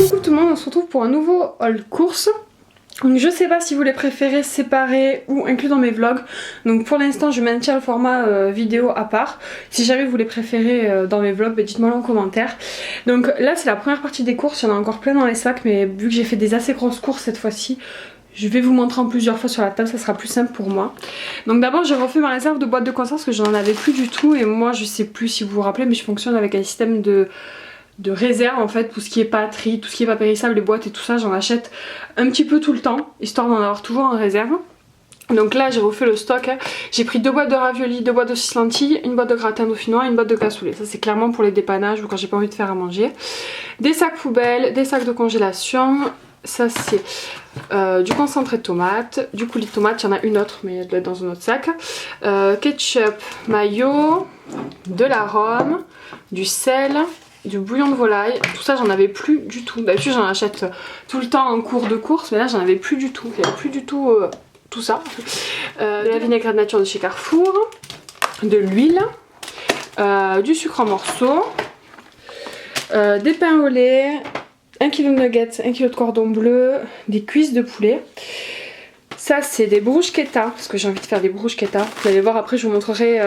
Coucou tout le monde, on se retrouve pour un nouveau haul course. Donc je sais pas si vous les préférez séparés ou inclus dans mes vlogs. Donc pour l'instant je maintiens le format vidéo à part. Si jamais vous les préférez dans mes vlogs, dites-moi en commentaire. Donc là c'est la première partie des courses, il y en a encore plein dans les sacs. Mais vu que j'ai fait des assez grosses courses cette fois-ci, je vais vous montrer en plusieurs fois sur la table, ça sera plus simple pour moi. Donc d'abord j'ai refait ma réserve de boîtes de conserve parce que j'en avais plus du tout. Et moi je sais plus si vous vous rappelez, mais je fonctionne avec un système de réserve en fait. Tout ce qui est patrie, tout ce qui est pas périssable, les boîtes et tout ça, j'en achète un petit peu tout le temps, histoire d'en avoir toujours en réserve. Donc là j'ai refait le stock, j'ai pris 2 boîtes de raviolis, 2 boîtes de 6 lentilles, une boîte de gratin dauphinois et une boîte de cassoulet. Ça c'est clairement pour les dépannages ou quand j'ai pas envie de faire à manger. Des sacs poubelles, des sacs de congélation. Ça c'est du concentré de tomate, du coulis de tomate, il y en a une autre mais elle doit être dans un autre sac. Ketchup, mayo, de la rhum, du sel, du bouillon de volaille. Tout ça j'en avais plus du tout. D'habitude j'en achète tout le temps en cours de course, mais là j'en avais plus du tout. Il n'y avait plus du tout tout ça. De la vinaigrette nature de chez Carrefour, de l'huile, du sucre en morceaux, des pains au lait, 1 kg de nuggets, 1 kg de cordon bleu, des cuisses de poulet. Ça c'est des bruschetta, parce que j'ai envie de faire des bruschetta. Vous allez voir après, je vous montrerai,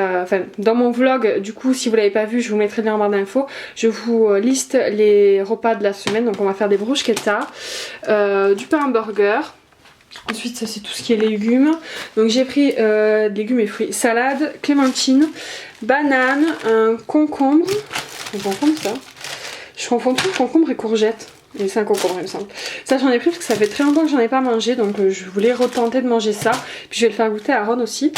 dans mon vlog, du coup si vous l'avez pas vu, je vous mettrai le lien en barre d'infos. Je vous liste les repas de la semaine, donc on va faire des bruschetta, du pain hamburger. Ensuite ça c'est tout ce qui est légumes. Donc j'ai pris légumes et fruits, salade, clémentine, banane, un concombre. Un concombre ça. Je confonds tout concombre et courgette. Et c'est un concombre il me semble. Ça j'en ai pris parce que ça fait très longtemps que j'en ai pas mangé. Donc je voulais retenter de manger ça. Puis je vais le faire goûter à Ron aussi.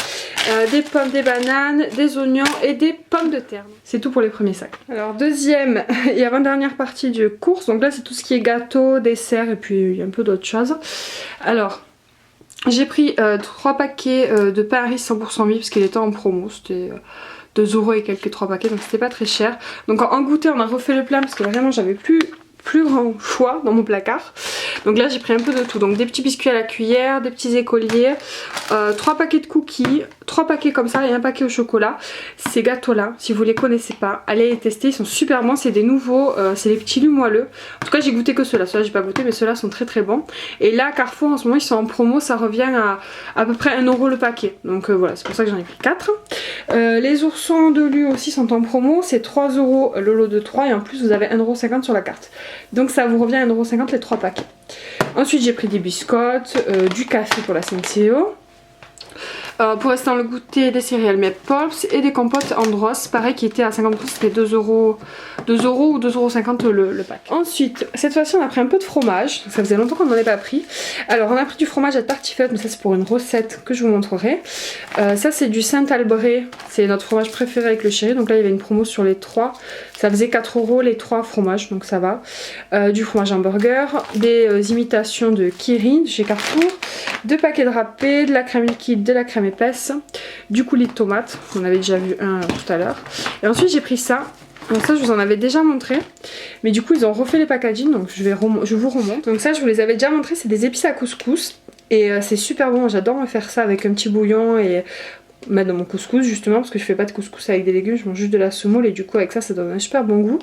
Des pommes, des bananes, des oignons et des pommes de terre. C'est tout pour les premiers sacs. Alors deuxième et avant-dernière partie de course. Donc là c'est tout ce qui est gâteau, dessert et puis il y a un peu d'autres choses. Alors j'ai pris 3 paquets de pain à riz 100% mie parce qu'il était en promo. C'était 2 € et quelques 3 paquets, donc c'était pas très cher. Donc en goûter on a refait le plein parce que vraiment j'avais plus grand choix dans mon placard. Donc là j'ai pris un peu de tout, donc des petits biscuits à la cuillère, des petits écoliers, 3 paquets de cookies, 3 paquets comme ça et un paquet au chocolat. Ces gâteaux là, si vous les connaissez pas, allez les tester, ils sont super bons, c'est des nouveaux, c'est les petits lus moelleux. En tout cas j'ai goûté que ceux-là, ceux-là j'ai pas goûté mais ceux-là sont très très bons. Et là Carrefour en ce moment ils sont en promo, ça revient à peu près 1 € le paquet. Donc voilà, c'est pour ça que j'en ai pris 4. Les oursons de lus aussi sont en promo, c'est 3 € le lot de 3 et en plus vous avez 1,50 € sur la carte. Donc ça vous revient à 1,50 € les 3 paquets. Ensuite j'ai pris des biscottes, du café pour la CNCO. Pour rester dans le goûter, des céréales Mappops et des compotes Andros, pareil qui étaient à 50%, c'était 2 € ou 2,50 € le pack. Ensuite, cette fois-ci on a pris un peu de fromage, ça faisait longtemps qu'on n'en avait pas pris. Alors on a pris du fromage à tartiflette, mais ça c'est pour une recette que je vous montrerai. Ça c'est du Saint-Albret, c'est notre fromage préféré avec le chéri, donc là il y avait une promo sur les 3, ça faisait 4 € les 3 fromages, donc ça va. Du fromage hamburger, des imitations de Kirin chez Carrefour, 2 paquets de râpé, de la crème liquide, de la crème épaisse, du coulis de tomate, on avait déjà vu un tout à l'heure. Et ensuite j'ai pris ça. Alors ça je vous en avais déjà montré, mais du coup ils ont refait les packaging, donc je vous remonte. Donc ça je vous les avais déjà montré, c'est des épices à couscous et c'est super bon, j'adore me faire ça avec un petit bouillon et mettre dans mon couscous justement parce que je fais pas de couscous avec des légumes, je mange juste de la semoule et du coup avec ça ça donne un super bon goût.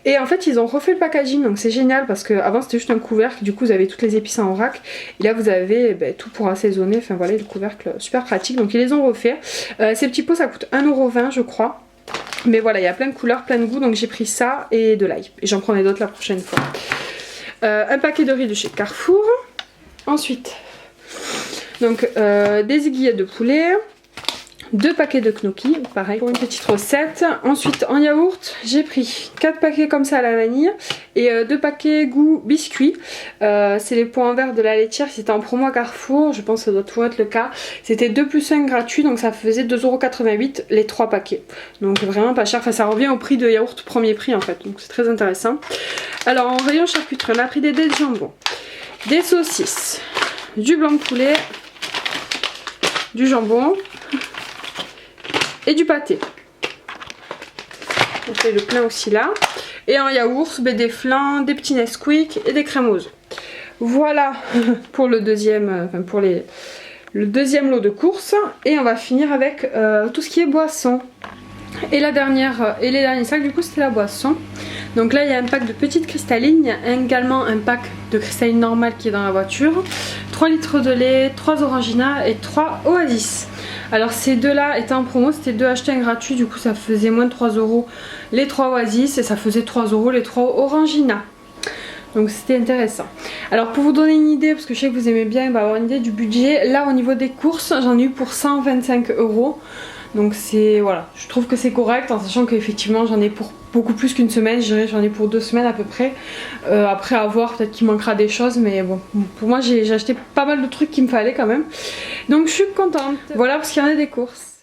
Et en fait ils ont refait le packaging, donc c'est génial parce que avant c'était juste un couvercle, du coup vous avez toutes les épices en vrac et là vous avez tout pour assaisonner, enfin voilà, le couvercle super pratique, donc ils les ont refait. Ces petits pots ça coûte 1,20 € je crois. Mais voilà, il y a plein de couleurs, plein de goûts, donc j'ai pris ça et de l'ail. Et j'en prendrai d'autres la prochaine fois. Un paquet de riz de chez Carrefour. Ensuite, donc des aiguillettes de poulet. 2 paquets de gnocchi, pareil pour une petite recette. Ensuite en yaourt j'ai pris 4 paquets comme ça à la vanille et 2 paquets goût biscuit. C'est les pots en verre de la laitière, c'était en promo à Carrefour, je pense que ça doit toujours être le cas. C'était 2 + 1 gratuit, donc ça faisait 2,88 € les 3 paquets. Donc vraiment pas cher, enfin ça revient au prix de yaourt premier prix en fait, donc c'est très intéressant. Alors en rayon charcuterie on a pris des dés de jambon, des saucisses, du blanc de poulet, du jambon et du pâté. On fait le plein aussi là. Et en yaourt, des flans, des petits Nesquik et des crèmes aux œufs. Voilà pour le deuxième, le deuxième lot de courses. Et on va finir avec tout ce qui est boisson. Et les derniers sacs du coup c'était la boisson. Donc là il y a un pack de petites cristallines, il y a également un pack de cristallines normales qui est dans la voiture, 3 litres de lait, 3 Orangina et 3 Oasis. Alors ces deux là étaient en promo, c'était 2 achetés un gratuit, du coup ça faisait moins de 3 € les 3 Oasis et ça faisait 3 € les 3 Orangina. Donc c'était intéressant. Alors pour vous donner une idée, parce que je sais que vous aimez bien avoir une idée du budget, là au niveau des courses j'en ai eu pour 125 €. Donc c'est, voilà, je trouve que c'est correct en sachant qu'effectivement j'en ai pour beaucoup plus qu'une semaine, je dirais j'en ai pour 2 semaines à peu près. Après à voir, peut-être qu'il manquera des choses, mais bon, pour moi j'ai acheté pas mal de trucs qu'il me fallait quand même. Donc je suis contente. Voilà parce qu'il y en a des courses.